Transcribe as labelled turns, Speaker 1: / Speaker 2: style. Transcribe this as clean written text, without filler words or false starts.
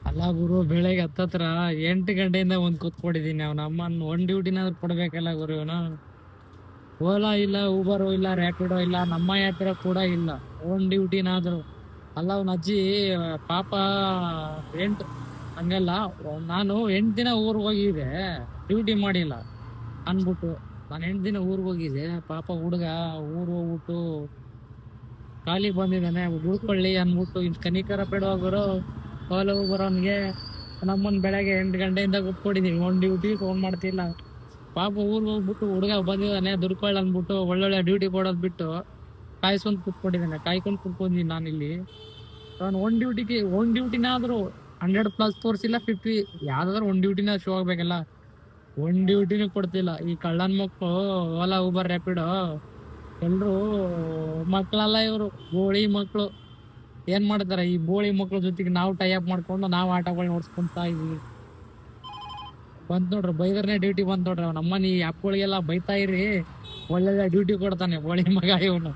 Speaker 1: ಅಲ್ಲ ಗುರು, ಬೆಳಗ್ಗೆ ಹತ್ತತ್ರ 8 ಗಂಟೆಯಿಂದ ಒಂದ್ ಕೂತ್ಕೊಂಡಿದೀನಿ. ಅವ್ನ ಅಮ್ಮನ್ ಒಂದ್ ಡ್ಯೂಟಿನಾದ್ರು ಕೊಡ್ಬೇಕಲ್ಲ ಗುರು ಇವನು. ಓಲಾ ಇಲ್ಲ, ಊಬರು ಇಲ್ಲ, ರ್ಯಾಪಿಡೋ ಇಲ್ಲ, ನಮ್ಮ ಹತ್ರ ಕೂಡ ಇಲ್ಲ. ಓನ್ ಡ್ಯೂಟಿನಾದ್ರು ಅಲ್ಲ. ಅವ್ನ ಅಜ್ಜಿ ಪಾಪ ಎಂಟು ಹಂಗಲ್ಲ. ನಾನು 8 ದಿನ ಊರ್ಗ್ ಹೋಗಿದ್ದೆ, ಡ್ಯೂಟಿ ಮಾಡಿಲ್ಲ ಅನ್ಬಿಟ್ಟು. ನಾನು 8 ದಿನ ಊರ್ಗ್ ಹೋಗಿದ್ದೆ. ಪಾಪ ಹುಡುಗ ಊರ್ ಹೋಗ್ಬಿಟ್ಟು ಖಾಲಿ ಬಂದಿದ್ದಾನೆ. ಉಳ್ಕೊಳ್ಳಿ ಅನ್ಬಿಟ್ಟು ಇನ್ ಕನಿಕರ ಬಿಡುವವರು ಓಲಾ ಬರೋನ್ಗೆ. ನಮ್ಮನ್ ಬೆಳಗ್ಗೆ 8 ಗಂಟೆಯಿಂದ ಕೂತ್ಕೊಂಡಿದೀವಿ, ಒಂದ್ ಡ್ಯೂಟಿ ಫೋನ್ ಮಾಡ್ತಿಲ್ಲ. ಪಾಪ ಊರ್ಗ್ ಹೋಗ್ಬಿಟ್ಟು ಹುಡುಗ ಬಂದಿದ್ದಾನೆ, ದುಡ್ಕೊಳ್ಳ ಅನ್ಬಿಟ್ಟು ಒಳ್ಳೊಳ್ಳೆ ಡ್ಯೂಟಿ ಕೊಡೋದ್ ಬಿಟ್ಟು ಕಾಯ್ಸ್ಕೊಂಡ್ ಕೂತ್ಕೊಂಡಿದ್ದಾನೆ. ಕಾಯ್ಕೊಂಡ್ ಕೂತ್ಕೊಂಡಿದ್ದೀನಿ ನಾನು ಇಲ್ಲಿ. ನಾನು ಒಂದ್ ಡ್ಯೂಟಿನಾದ್ರು 100+ ತೋರ್ಸಿಲ್ಲ, 50 ಯಾವ್ದಾದ್ರು ಒಂದ್ ಡ್ಯೂಟಿನ ಶೋ ಆಗ್ಬೇಕಲ್ಲ. ಒಂದ್ ಡ್ಯೂಟಿನೂ ಕೊಡ್ತಿಲ್ಲ ಈ ಕಳ್ಳನ್ ಮಕ್ಳು. ಓಲಾ ಊಬರ್ ರ್ಯಾಪಿಡೋ ಎಲ್ರು ಮಕ್ಳಲ್ಲ ಇವ್ರು, ಬೋಳಿ ಮಕ್ಳು. ಏನ್ ಮಾಡ್ತಾರ ಈ ಬೋಳಿ ಮಕ್ಳ ಜೊತೆಗೆ ನಾವು ಟೈ ಅಪ್ ಮಾಡ್ಕೊಂಡು ನಾವು ಆಟಗಳನ್ನ ನೋಡ್ಸ್ಕೊಂತ ಇದೀವಿ. ಬಂದ್ ನೋಡ್ರಿ, ಬೈದರ್ನೇ ಡ್ಯೂಟಿ ಬಂದ್ ನೋಡ್ರಿ. ನಮ್ಮನಿ ಆಪ್ಗಳಿಗೆಲ್ಲ ಬೈತಾ ಇರಿ, ಒಳ್ಳೆ ಡ್ಯೂಟಿ ಕೊಡ್ತಾನೆ ಬೋಳಿ ಮಗ ಇವನು.